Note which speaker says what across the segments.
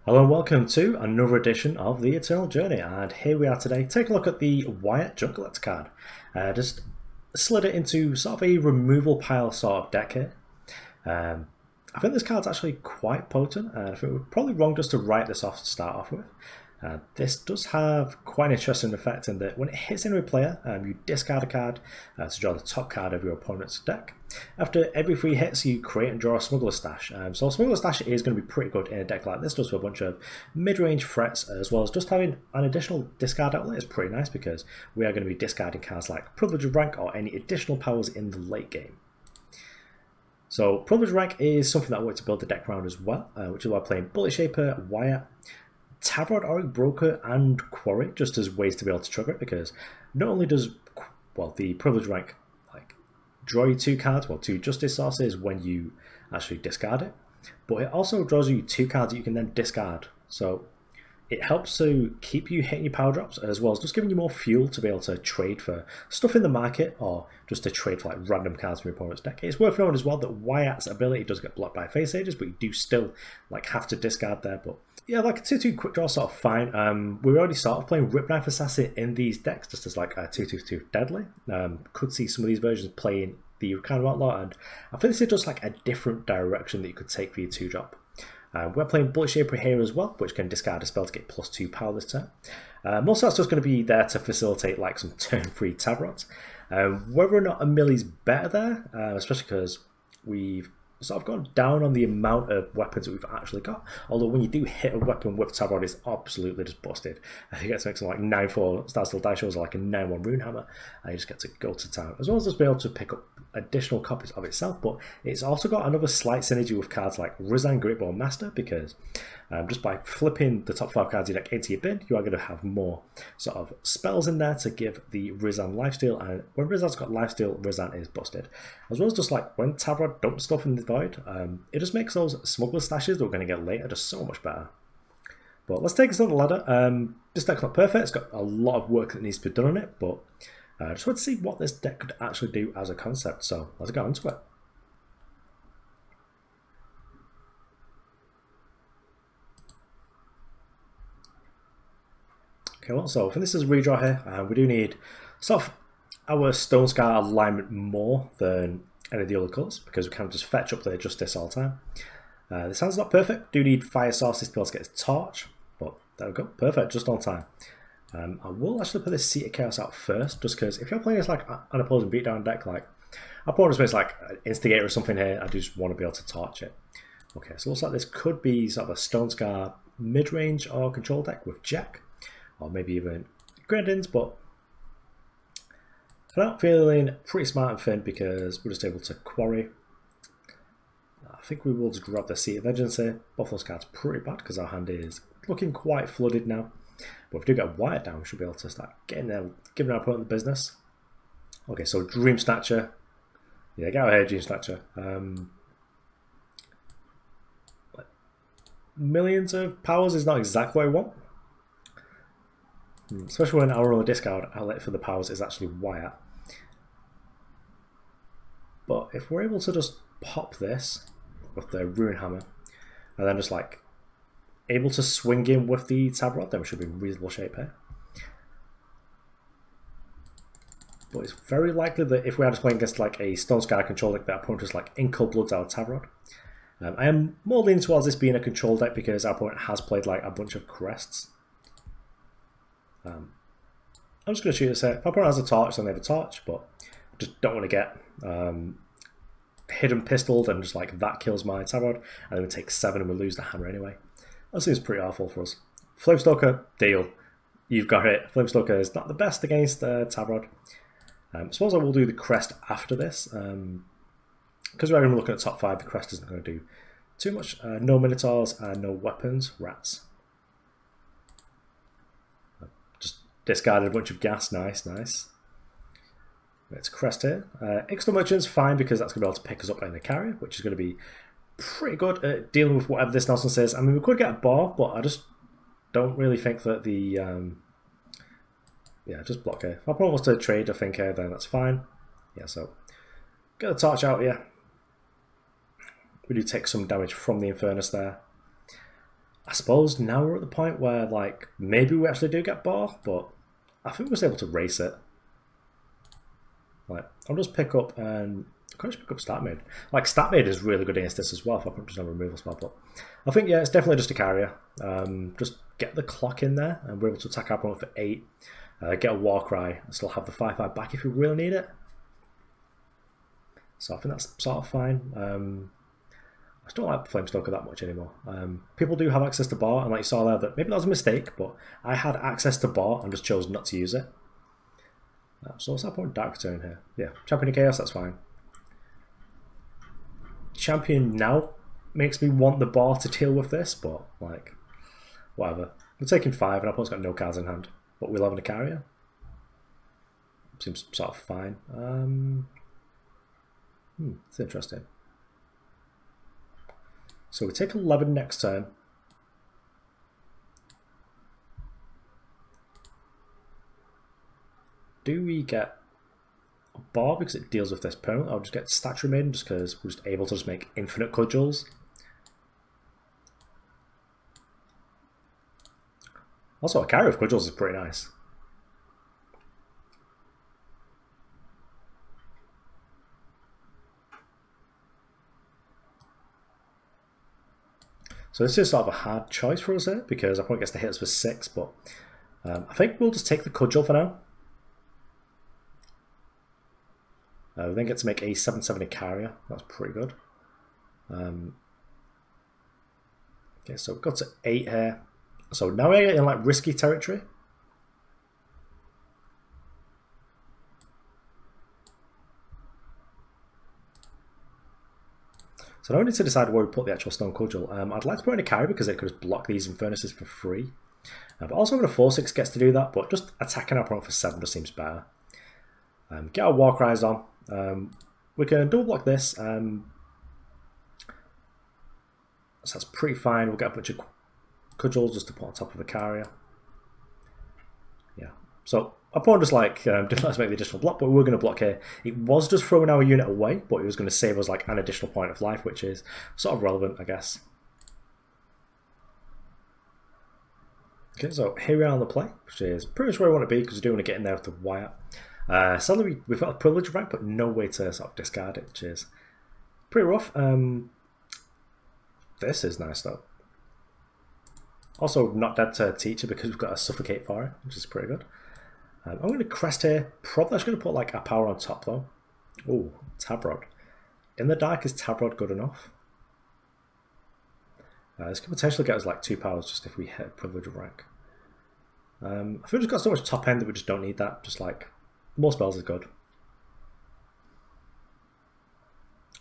Speaker 1: Hello and welcome to another edition of the Eternal Journey, and here we are today. Take a look at the Wyatt Junglet card. Just slid it into sort of a removal pile sort of deck here. I think this card's actually quite potent, and I think we're probably wrong just to write this off to start off with. This does have quite an interesting effect in that when it hits into a player, you discard a card to draw the top card of your opponent's deck. After every 3 hits, you create and draw a Smuggler Stash. So Smuggler Stash is going to be pretty good in a deck like this, just for a bunch of mid-range threats, as well as just having an additional discard outlet is pretty nice because we are going to be discarding cards like Privilege of Rank or any additional powers in the late game. So Privilege of Rank is something that I want to build the deck around as well, which is why I'm playing Bulletshaper, Wyatt, Tavrod, Auric, Broker, and Quarry, just as ways to be able to trigger it, because not only does the Privilege Rank draw you 2 cards, 2 Justice sources when you actually discard it, but it also draws you 2 cards that you can then discard. So it helps to keep you hitting your power drops, as well as just giving you more fuel to be able to trade for stuff in the market, or just to trade for random cards from your opponent's deck. It's worth noting as well that Wyatt's ability does get blocked by face ages, but you do still have to discard there. But yeah, a 2/2 quick draw sort of fine. We're already sort of playing Rip Knife Assassin in these decks, just as a 2/2 deadly. Could see some of these versions playing the kind of outlaw, and I think this is just a different direction that you could take for your 2-drop. We're playing Bulletshaper here as well, which can discard a spell to get +2 power this turn. Most of that's just going to be there to facilitate some turn 3 Tavrods. Whether or not a Millie's better there, especially because we've sort of gone down on the amount of weapons that we've actually got. Although when you do hit a weapon with Tavrod, it's absolutely just busted. You get to make some 9/4 Starsteel Daisho or a 9/1 Runehammer, and you just get to go to town. As well as just be able to pick up additional copies of itself, but it's also got another slight synergy with cards like Rizahn, Greatbow, and Master, because just by flipping the top 5 cards of your deck into your bin, you are going to have more sort of spells in there to give the Rizahn lifesteal, and when Rizahn's got lifesteal, Rizahn is busted. As well as just when Tavrod dumps stuff in the void, it just makes those Smuggler Stashes that we're going to get later just so much better. But let's take us on the ladder. This deck's not perfect, it's got a lot of work that needs to be done on it, but I just want to see what this deck could actually do as a concept, so let's get onto it. Okay, well, so for this is a redraw here, we do need sort of our Stonescar alignment more than any of the other colours, because we can't just fetch up their Justice all the time. This hand's not perfect, do need fire sources to be able to get his torch, but there we go, perfect, just on time. I will actually put this Seat of Chaos out first, just because if you're playing this an opposing beatdown deck, our opponent's plays an Instigator or something here, I just want to be able to torch it. Okay, so it looks like this could be sort of a Stonescar mid-range or control deck with Jack, or maybe even Grenadins, but for that, feeling pretty smart and thin because we're just able to Quarry. I think we will just grab the Seat of Vengeance here. Both those cards pretty bad because our hand is looking quite flooded now. But if we do get a Wyatt down, we should be able to start getting there, giving our opponent the business. Okay, so Dream Snatcher. Yeah, get out of here, Dream Snatcher. Millions of powers is not exactly what I want. Especially when our only discard outlet for the powers is actually Wyatt. But if we're able to just pop this with the Runehammer, and then just able to swing in with the Tavrod, then we should be in reasonable shape here. But it's very likely that if we are just playing against a Stonescar control deck, that our opponent just in Cold Bloods our Tavrod. I am more leaning towards this being a control deck because our opponent has played a bunch of Crests. I'm just going to shoot this here. If our opponent has a torch, then they have a torch, but I just don't want to get hidden pistoled and just that kills my Tavrod, and then we take 7 and we lose the hammer anyway. That seems pretty awful for us. Flamestalker, deal. You've got it. Flamestalker is not the best against Tavrod. I suppose I will do the Crest after this. Because we're going to be looking at top 5, the Crest isn't going to do too much. No Minotaurs and no weapons. Rats. Just discarded a bunch of gas. Nice, nice. Let's Crest here. Extra Merchant's fine because that's going to be able to pick us up in the Icaria, which is going to be pretty good at dealing with whatever this nonsense says. I mean, we could get a bar, but I just don't really think that the yeah, just block here. If our opponent wants to trade, I think here, then that's fine. Yeah, so get the torch out here. We do take some damage from the Infernus there. I suppose now we're at the point where, like, maybe we actually do get bar, but I think we was able to race it. Like, I'll just pick up and I can just pick up Stat Maiden. Like, Stat Maiden is really good against this as well, if I put just a removal spell. But I think, yeah, it's definitely just Icaria. Just get the clock in there, and we're able to attack our opponent for 8. Get a Warcry, and still have the 5/5 back if we really need it. So I think that's sort of fine. I don't like Flamestoker that much anymore. People do have access to bar, and like you saw there, that maybe that was a mistake, but I had access to bar and just chose not to use it. So what's our point? Dark Return here. Yeah, Champion of Chaos, that's fine. Champion now makes me want the bar to deal with this, but like, whatever. We're taking 5 and our opponent's got no cards in hand, but we'll have an Icaria. Seems sort of fine. It's interesting. So we take 11 next turn. Do we get a bar because it deals with this permanent? I'll just get Statuary Maiden just because we're just able to just make infinite cudgels. Also, a carry of cudgels is pretty nice. So this is sort of a hard choice for us here because our opponent gets to hit us for 6, but I think we'll just take the cudgel for now. We then get to make a 7/7 Icaria. That's pretty good. Okay, so we've got to 8 here. So now we're in like risky territory. So now we need to decide where we put the actual stone cudgel. I'd like to put in a Icaria because it could just block these Infernuses for free. But also with a 4/6 gets to do that, but just attacking our opponent for 7 just seems better. Get our Warcries on. We can double block this. So that's pretty fine. We'll get a bunch of cudgels just to put on top of Icaria. Yeah. So our opponent just like didn't let us make the additional block, but we were going to block here. It was just throwing our unit away, but it was going to save us like an additional point of life, which is sort of relevant, I guess. Okay, so here we are on the play, which is pretty much where we want to be because we do want to get in there with the Wyatt. Sadly, we've got a privilege rank, but no way to sort of discard it, which is pretty rough. This is nice though. Also, not dead to Teacher because we've got a Suffocate for it, which is pretty good. I'm going to Crest here. Probably just going to put like a power on top though. Oh, Tavrod. In the dark, is Tavrod good enough? This could potentially get us like 2 powers just if we hit privilege rank. I think we've just got so much top end that we just don't need that. Just like more spells is good.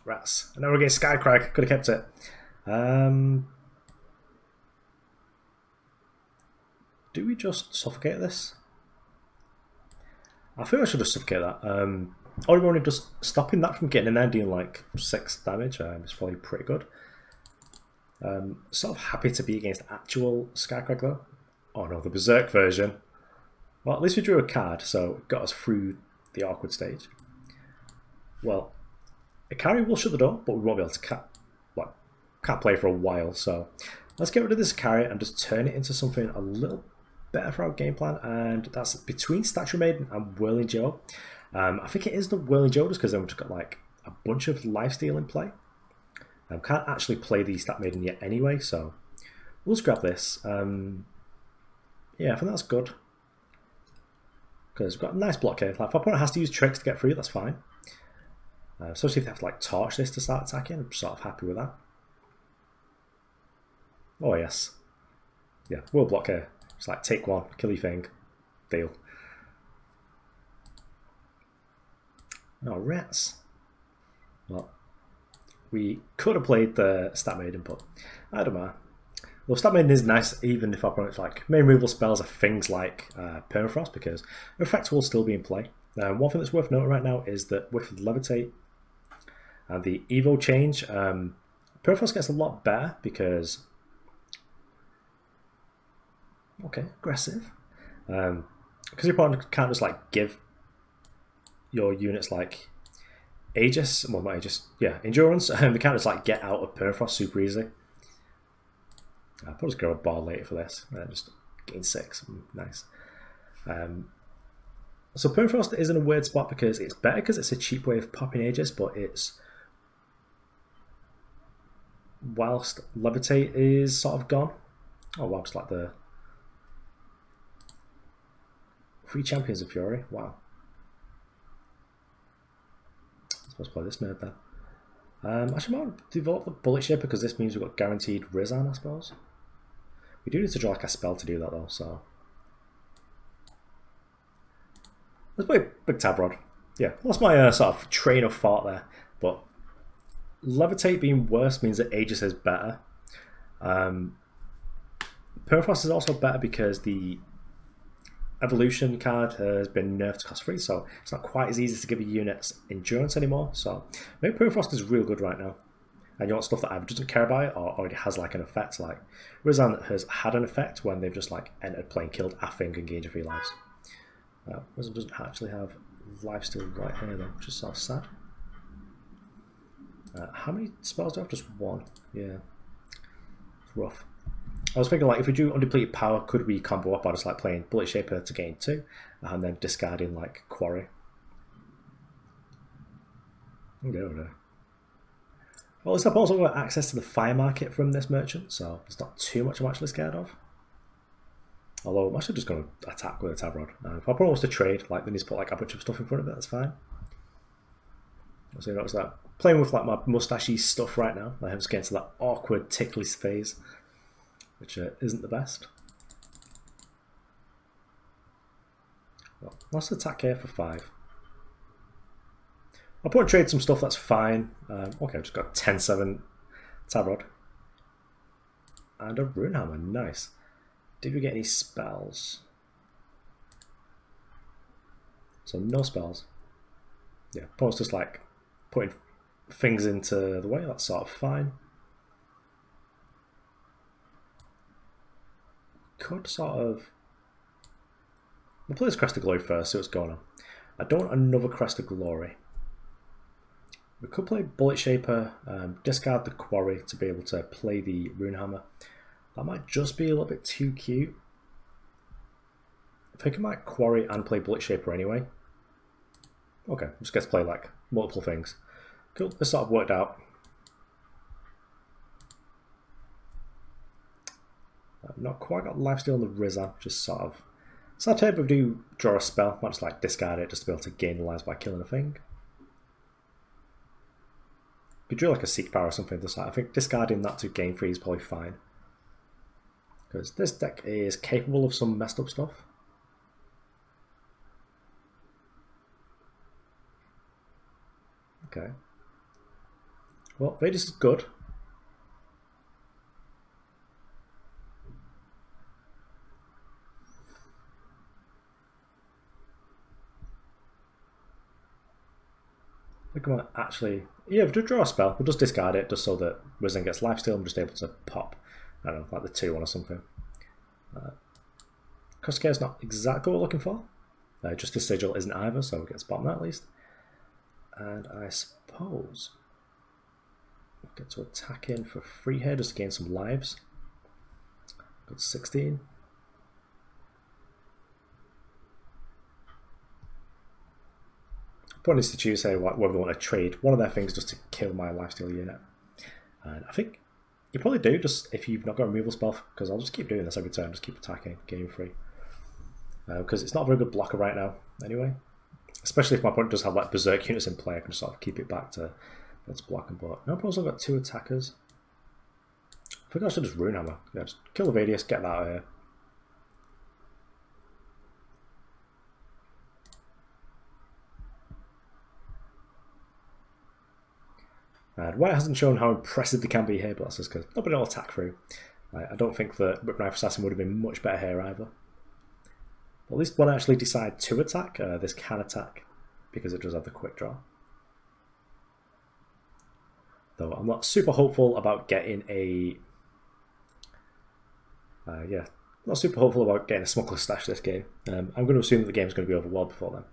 Speaker 1: Rats. And now we're getting Skycrag. Could have kept it. Do we just suffocate this? I think I should just suffocate that. Only just stopping that from getting in there dealing like 6 damage is probably pretty good. Sort of happy to be against actual Skycrag though. Oh no, the Berserk version. Well, at least we drew a card, so it got us through the awkward stage. Well, Icaria will shut the door, but we won't be able to can't play for a while, so let's get rid of this Icaria and just turn it into something a little better for our game plan, and that's between Statuary Maiden and Whirling Duo. I think it is the Whirling Duo just because then we've just got like a bunch of lifesteal in play. Can't actually play the Stat Maiden yet anyway, so we'll just grab this. Yeah, I think that's good. Because we've got a nice block here. Like, if our opponent has to use tricks to get through, that's fine. Especially if they have to like torch this to start attacking, I'm sort of happy with that. Oh yes. Yeah, we'll block here. Just like take 1, kill your thing, deal. Oh, rats. Well, we could have played the Stat Maiden, but I don't know. Well, Stat Maiden is nice even if our opponent's like main removal spells are things like Permafrost, because effect will still be in play. One thing that's worth noting right now is that with Levitate and the Evo change, Permafrost gets a lot better because aggressive. Because your opponent can't just like give your units like Aegis, well not Aegis, yeah, Endurance, they can't just like get out of Permafrost super easily. I'll probably just go a bar later for this. Just gain 6. Nice. So Permafrost is in a weird spot because it's better because it's a cheap way of popping Aegis, but it's whilst Levitate is sort of gone. Oh wow, it's like the 3 champions of Fury. Wow. I'm supposed to play this nerd then. Actually, I might develop the Bulletshaper because this means we've got guaranteed Rizahn, I suppose. We do need to draw like a spell to do that though, so let's play Big Tavrod. Yeah, lost my sort of train of thought there, but Levitate being worse means that Aegis is better. Permafrost is also better because the Evolution card has been nerfed to cost 3, so it's not quite as easy to give a unit endurance anymore. So maybe Permafrost is real good right now. And you want stuff that either doesn't care about it or already has like an effect. Like Rizahn has had an effect when they've just like entered play and killed a thing and gained a few lives. Rizahn doesn't actually have lifesteal right here though, which is sort of sad. How many spells do I have? Just 1. Yeah, it's rough. I was thinking like if we do undepleted power, could we combo up by just like playing Bulletshaper to gain 2 and then discarding like Quarry? No. Well, at least I've also got access to the fire market from this merchant, so there's not too much I'm actually scared of. Although I'm actually just going to attack with a Tavrod. If I probably wants to trade, like they need to put like a bunch of stuff in front of it, that's fine. So you notice that playing with like my mustachy stuff right now, I'm just getting to that awkward ticklish phase, which isn't the best. Well, let's attack here for 5. I'll put and trade some stuff, that's fine. Okay, I've just got 10-7 Tavrod. And a Runehammer, nice. Did we get any spells? So no spells. Yeah, opponent's just like putting things into the way, that's sort of fine. Could sort of... We'll play this Crest of Glory first, see what's going on. I don't want another Crest of Glory. We could play Bulletshaper, discard the Quarry to be able to play the Runehammer. That might just be a little bit too cute. I think I might Quarry and play Bulletshaper anyway. Okay, just get to play like multiple things. Cool, this sort of worked out. I've not quite got lifesteal on the Rizahn, just sort of. So I'd type of do draw a spell, might just like discard it just to be able to gain lives by killing a thing. Could draw like a Seek Power or something to I think discarding that to gain 3 is probably fine. Because this deck is capable of some messed up stuff. Okay. Well, Vegas is good. I think I might actually... Yeah, if we do draw a spell, we'll just discard it just so that Rizahn gets lifesteal and I'm just able to pop, I don't know, like the 2-1 or something. Suffocate is not exactly what we're looking for. Just the Sigil isn't either, so we get spot on that at least. And I suppose we'll get to attack in for 3 here just to gain some lives. Got 16. Point is to choose whether we want to trade one of their things just to kill my lifesteal unit. And I think you probably do, just if you've not got a removal spell, because I'll just keep doing this every turn, just keep attacking, gaining 3. Because it's not a very good blocker right now, anyway. Especially if my opponent does have like berserk units in play, I can sort of keep it back to let's block and block. No, I've also got 2 attackers. I think I should just Runehammer. Yeah, just kill the Vadius, get that out of here. And Wyatt hasn't shown how impressive they can be here, but that's just because nobody will attack through. I don't think that Rip Knife Assassin would have been much better here either. But at least when I actually decide to attack, this can attack, because it does have the quick draw. Though I'm not super hopeful about getting a... not super hopeful about getting a Smuggler's Stash this game. I'm going to assume that the game's going to be over well before then.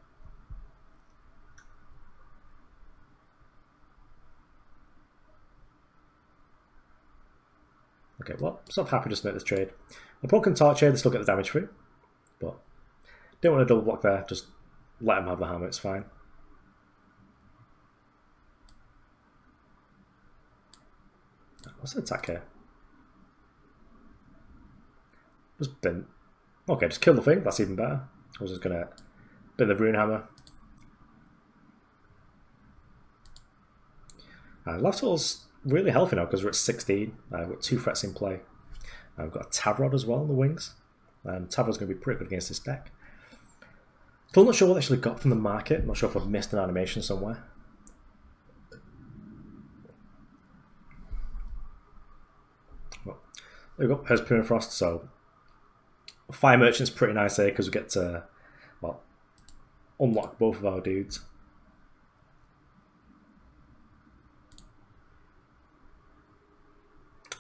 Speaker 1: Okay, well, sort of happy just to make this trade. The opponent can torch here, they still get the damage free. But don't want to double block there, just let him have the hammer, it's fine. What's the attack here? Just bin. Okay, just kill the thing, that's even better. I was just gonna bin the Runehammer. Left total's really healthy now because we're at 16. We've got 2 threats in play. We've got a Tavrod as well in the wings. Tavrod's going to be pretty good against this deck. Still not sure what I actually got from the market. I'm not sure if I've missed an animation somewhere. Well, we've got Pez Permafrost, so Fire Merchant's pretty nice here because we get to, well, unlock both of our dudes.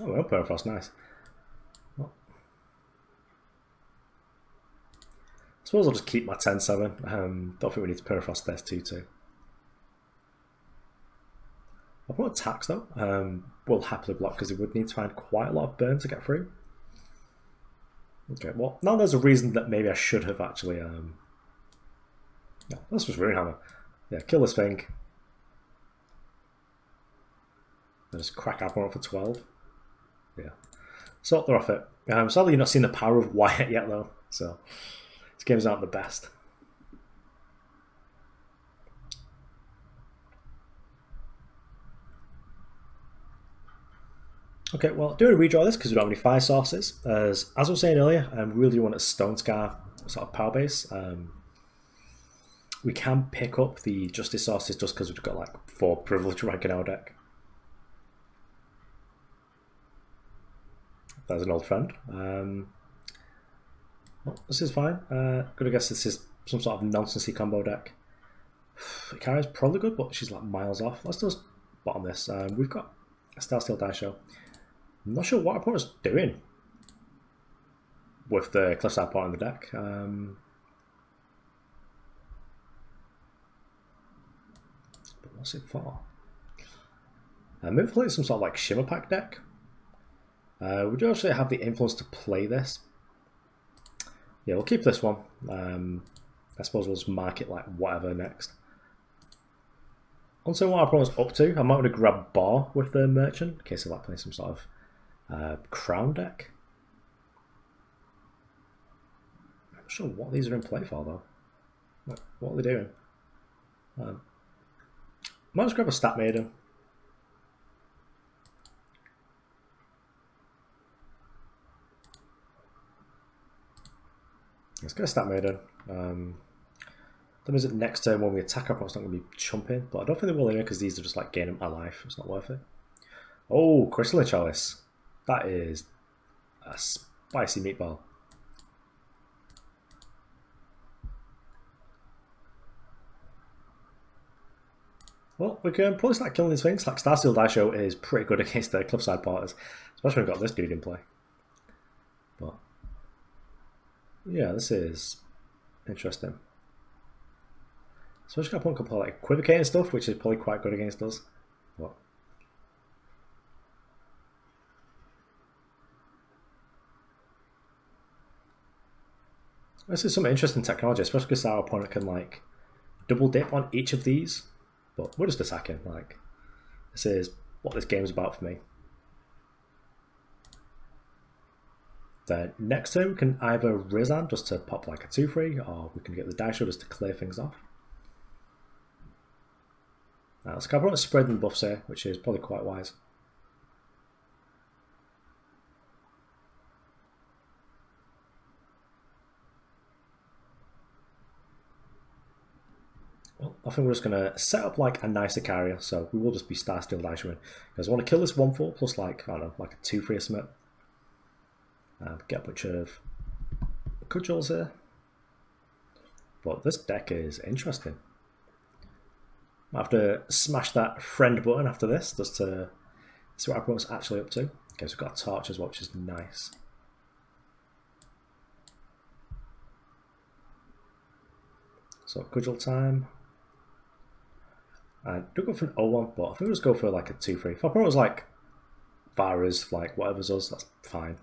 Speaker 1: Oh, well, Permafrost, nice. Well, I suppose I'll just keep my 10-7. Don't think we need to Permafrost this 2-2. I've got attacks though. We'll happily block because he would need to find quite a lot of burn to get through. Okay, well, now there's a reason that maybe I should have actually. Yeah, this was Runehammer. Yeah, kill this thing. And just crack our opponent for 12. Yeah, so they're off it. Sadly, you're not seeing the power of Wyatt yet, though. So this game's not the best. Okay, well, doing a redraw this because we don't have any fire sources. As I was saying earlier, I really want a Stonescar sort of power base. We can pick up the Justice sources just because we've got like 4 privilege rank in our deck. There's an old friend. Well, this is fine. Gonna guess this is some sort of nonsensey combo deck. Icaria's probably good, but she's like miles off. Let's just bottom this. We've got a Starsteel Daisho. I'm not sure what our opponent's doing with the cliffside part in the deck. But what's it for? Maybe playing some sort of like Shimmer Pack deck. We do actually have the influence to play this. Yeah, we'll keep this one. I suppose we'll just mark it like whatever next. On to what our opponent's up to. I might want to grab Bar with the Merchant in case I like playing some sort of Crown deck. I'm not sure what these are in play for though. What are they doing? Might just grab a Stat Maiden. Let's get a Stat Maiden. That means that next turn when we attack our opponent's not going to be chumping, but I don't think they will anyway because these are just like gaining my life. It's not worth it. Oh, Crystalline Chalice. That is a spicy meatball. Well, we can probably start killing these things. Like Starsteel Daisho is pretty good against the cliffside porters, especially when we've got this dude in play. But yeah, this is interesting. So I just got a opponent can play like Equivocate and stuff, which is probably quite good against us. But this is some interesting technology, especially because our opponent can like double dip on each of these. But we're just attacking. Like, this is what this game's about for me. Then next turn we can either Rizahn just to pop like a 2-3, or we can get the Daisho just to clear things off. Now let's go spreading the buffs here, which is probably quite wise. Well, I think we're just going to set up like a nice Icaria, so we will just be Starsteel Daishoing. Because I want to kill this 1-4 plus like, I don't know, like a 2-3 or something. Get a bunch of cudgels here. But this deck is interesting. I have to smash that friend button after this just to see what our opponent's actually up to. Okay, so we've got a torch as well, which is nice. So cudgel time. I do go for an 0-1, but I think we'll just go for like a 2-3. If our opponent was like Vara's, like whatever's us, that's fine.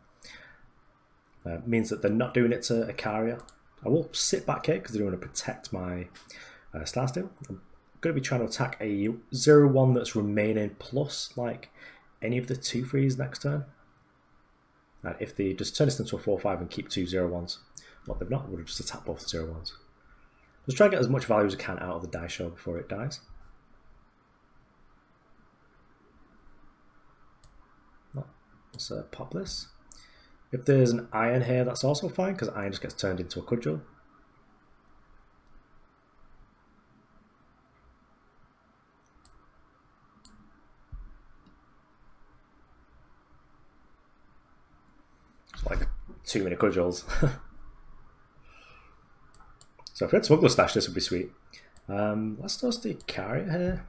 Speaker 1: Means that they're not doing it to Icaria. I will sit back here because they want to protect my Starsteel. I'm going to be trying to attack a 0-1 that's remaining plus like any of the 2-3s next turn. And if they just turn this into a 4-5 and keep 2 0-1s, well, they've not, we'll just attack both 0-1s. Let's try and get as much value as we can out of the Daisho before it dies. Let's pop this. If there's an iron here, that's also fine, because iron just gets turned into a cudgel. It's like too many cudgels. So if we had Smuggler Stash, this would be sweet. Let's toss the Icaria here.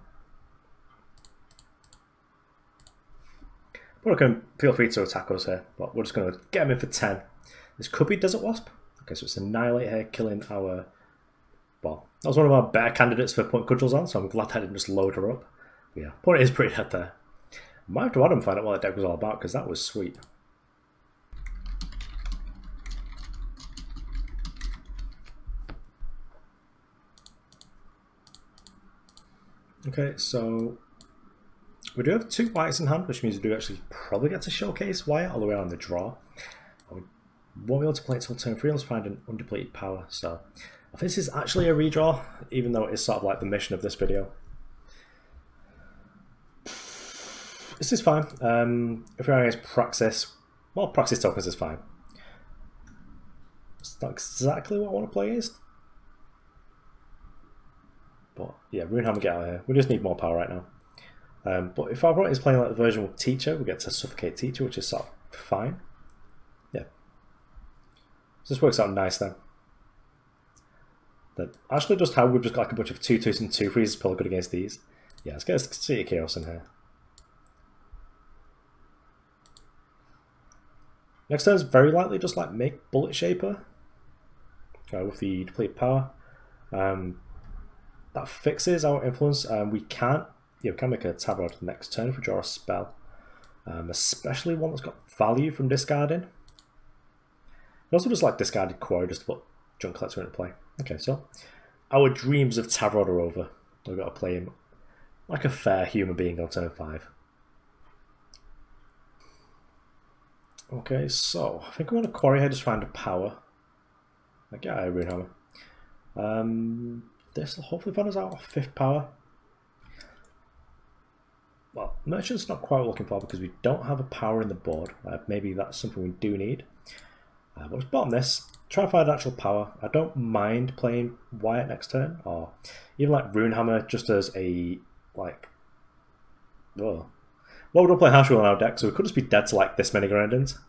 Speaker 1: But can feel free to attack us here, but we're just going to get him in for 10. This could be Desert Wasp. Okay, so it's Annihilate here, killing our... Well, that was one of our better candidates for putting cudgels on, so I'm glad I didn't just load her up. But yeah, opponent is pretty dead there. Might have to add him and find out what that deck was all about, because that was sweet. Okay, so we do have 2 Wyatts in hand, which means we do actually probably get to showcase Wyatt all the way on the draw. We won't be able to play it until turn 3, let's find an undepleted power. So I think this is actually a redraw, even though it is sort of like the mission of this video. This is fine. If we're against Praxis, well, Praxis tokens is fine. It's not exactly what I want to play against. But yeah, Runehammer, get out of here. We just need more power right now. But if our opponent is playing like the version with Teacher, we get to Suffocate Teacher, which is sort of fine. Yeah. So this works out nice then. That actually just how we've just got like a bunch of 2-2s and 2-3s is probably good against these. Yeah, let's get a City of Chaos in here. Next turn is very likely just like make Bulletshaper with the depleted power. That fixes our influence. We can make a Tavrod next turn if we draw a spell, especially one that's got value from discarding. We also just like discarded Quarry just to put Junk Collector into play. Okay, so our dreams of Tavrod are over. We've got to play him like a fair human being on turn 5. Okay, so I think I want to Quarry here, just find a power. Like, yeah, Runehammer. This will hopefully find us out of 5th power. Well, Merchant's not quite what we're looking for because we don't have a power in the board. Maybe that's something we do need. But let's bottom this. Try and find actual power. I don't mind playing Wyatt next turn, or even like Runehammer just as a like. Oh. Well, we don't play Hashwheel in our deck, so we could just be dead to like this many grindings.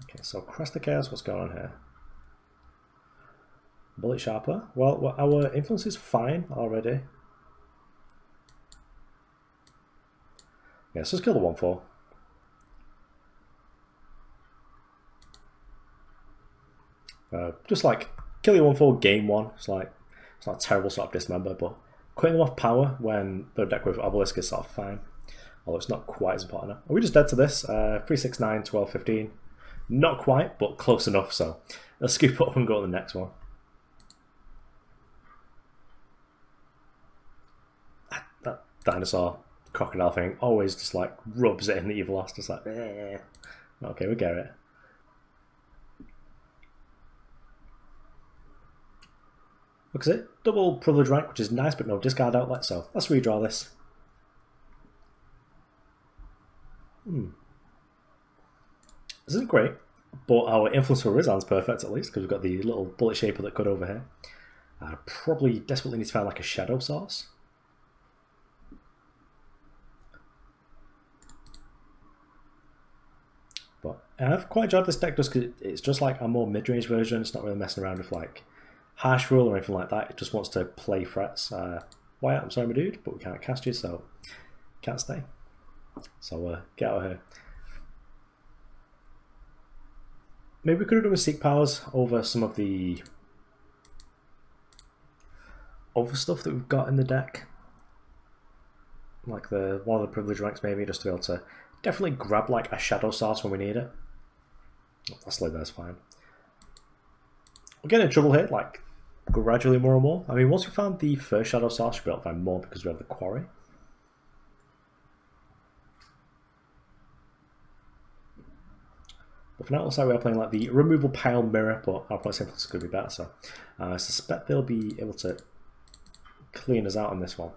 Speaker 1: Okay, so Crest of Chaos, what's going on here? Bulletshaper. Well, our influence is fine already. Yeah, so let's kill the 1/4. Just like kill your 1/4 game 1. It's like it's not a terrible sort of dismember, but cutting them off power when they're decked with Obelisk is sort of fine. Although it's not quite as important. Are we just dead to this? 3, 6, 9, 12, 15. Not quite, but close enough. So let's scoop up and go to the next one. That dinosaur crocodile thing always just like rubs it in that you've lost. It's like, eh. Okay, we get it. Looks at it, double privilege rank, which is nice, but no discard outlet. So let's redraw this. This isn't great, but our influence for Rizahn's perfect at least because we've got the little Bulletshaper that cut over here. Probably desperately need to find like a shadow source. But I've quite enjoyed this deck just because it's just like a more mid-range version. It's not really messing around with like Harsh Rule or anything like that. It just wants to play threats. Wyatt, I'm sorry my dude, but we can't cast you, so can't stay. So get out of here. Maybe we could have done with Seek Powers over some of the other stuff that we've got in the deck. like one of the privilege ranks maybe, just to be able to definitely grab like a shadow source when we need it. Lastly, that's fine. We're getting in trouble here, like gradually more and more. I mean, once we found the first shadow source, we'll be able to find more because we have the Quarry. But for now, it looks like we are playing like the removal pile mirror, but our point simple is going to be better. So I suspect they'll be able to clean us out on this one.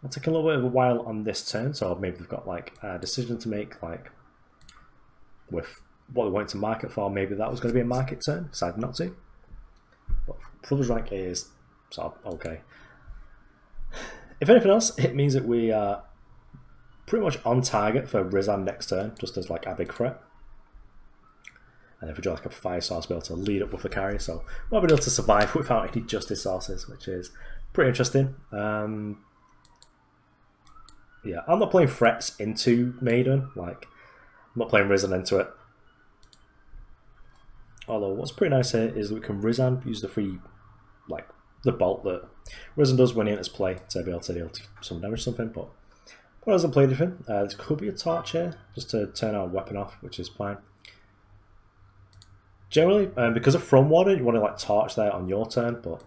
Speaker 1: I'll take a little bit of a while on this turn, so maybe they've got like a decision to make, like with what they wanted to market for. Maybe that was going to be a market turn, decided not to. But privilege rank is sort of okay. If anything else, it means that we are pretty much on target for Rizahn next turn, just as like a big threat. And if we draw like a fire source, we'll be able to lead up with the carry, so we'll be able to survive without any justice sources, which is pretty interesting. Yeah, I'm not playing threats into Maiden, like I'm not playing Rizahn into it. Although what's pretty nice here is that we can Rizahn use the free, like the bolt that Rizahn does when he enters play to be able to deal some damage or something, but what doesn't play anything. There could be a torch here just to turn our weapon off, which is fine. Generally, because of From Water, you want to like torch there on your turn, but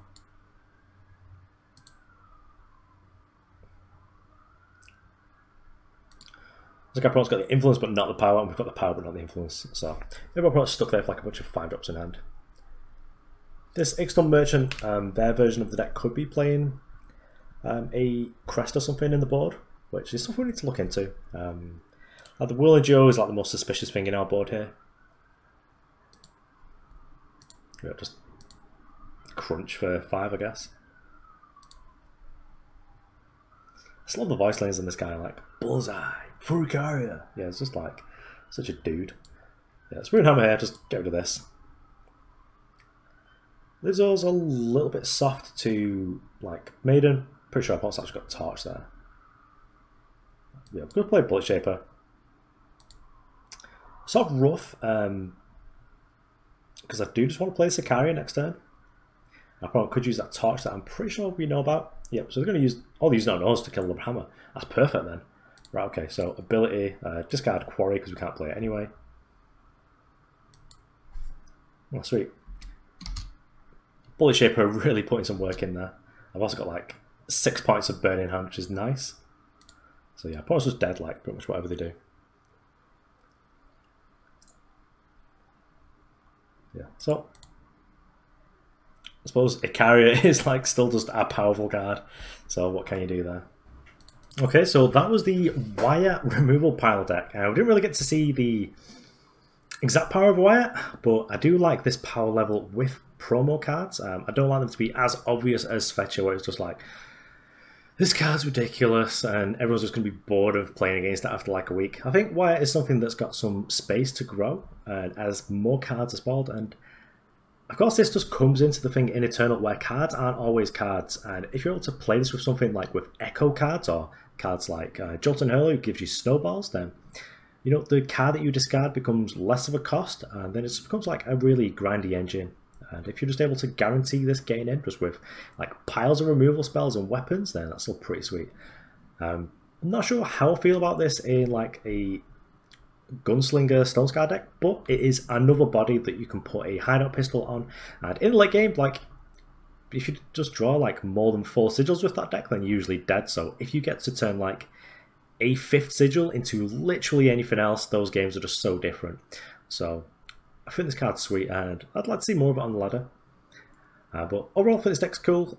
Speaker 1: like our opponent's got the influence but not the power, and we've got the power but not the influence. So maybe our opponent's stuck there with like a bunch of 5-drops in hand. This Ixton Merchant, their version of the deck could be playing a Crest or something in the board, which is something we need to look into. Like the Whirling Duo is like the most suspicious thing in our board here. Yeah, just crunch for 5, I guess. I just love the voice lines on this guy, like bullseye for Icaria. Yeah, it's just like such a dude. Yeah, it's Runehammer here, just get rid of this. Leaves us a little bit soft to like Maiden. Pretty sure I've also actually got Torch there. Yeah, I'm going to play Bulletshaper. Sort of rough, because I do just want to play Icaria next turn. I probably could use that Torch that I'm pretty sure we know about. Yep, so they're going to use all these no-nos to kill Liberator. That's perfect then. Right, okay, so ability, discard Quarry because we can't play it anyway. Oh, sweet. Bulletshaper really putting some work in there. I've also got like 6 points of burning hand, which is nice. So yeah, opponent's just dead, like pretty much whatever they do. Yeah, so I suppose Icaria is like still just a powerful card. So what can you do there? Okay, so that was the Wyatt removal pile deck. We didn't really get to see the exact power of Wyatt, but I do like this power level with promo cards. I don't like them to be as obvious as Fetcher, where it's just like, this card's ridiculous and everyone's just going to be bored of playing against it after like a week. I think Wyatt is something that's got some space to grow as more cards are spawned, and of course this just comes into the thing in Eternal where cards aren't always cards, and if you're able to play this with something like with Echo cards or cards like Jolt and Hurler, who gives you snowballs, then you know the card that you discard becomes less of a cost, and then it just becomes like a really grindy engine. And if you're just able to guarantee this getting in just with like piles of removal spells and weapons, then that's still pretty sweet. I'm not sure how I feel about this in like a Gunslinger Stonescar deck, but it is another body that you can put a hideout pistol on. And in the late game, like if you just draw like more than 4 sigils with that deck, then you're usually dead. So if you get to turn like a 5th sigil into literally anything else, those games are just so different. So I think this card's sweet, and I'd like to see more of it on the ladder. But overall, I think this deck's cool.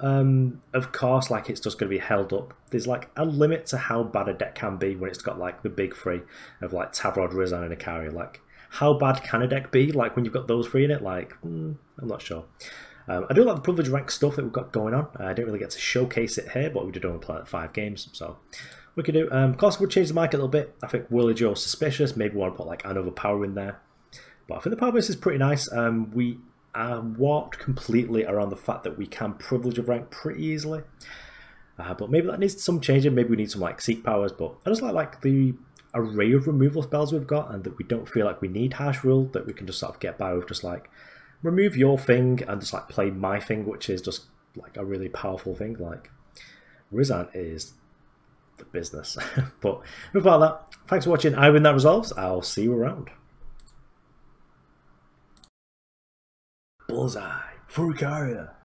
Speaker 1: Of course, like it's just going to be held up. There's like a limit to how bad a deck can be when it's got like the big 3 of like Tavrod, Rizahn, and Icaria. Like, how bad can a deck be? Like when you've got those 3 in it, like I'm not sure. I do like the privilege rank stuff that we've got going on. I didn't really get to showcase it here, but we did only play like 5 games, so we could do. Of course, we'll change the market a little bit. I think Whirling Duo is suspicious. Maybe we want to put like another power in there. But I think the power base is pretty nice. We are warped completely around the fact that we can privilege of rank pretty easily. But maybe that needs some changing. Maybe we need some like seek powers. But I just like the array of removal spells we've got, and that we don't feel like we need harsh rule. That we can just sort of get by with just like remove your thing and just like play my thing, which is just like a really powerful thing. Like Rizahn is the business. But enough about that. Thanks for watching. I Win That Resolves. I'll see you around. Bullseye for Icaria.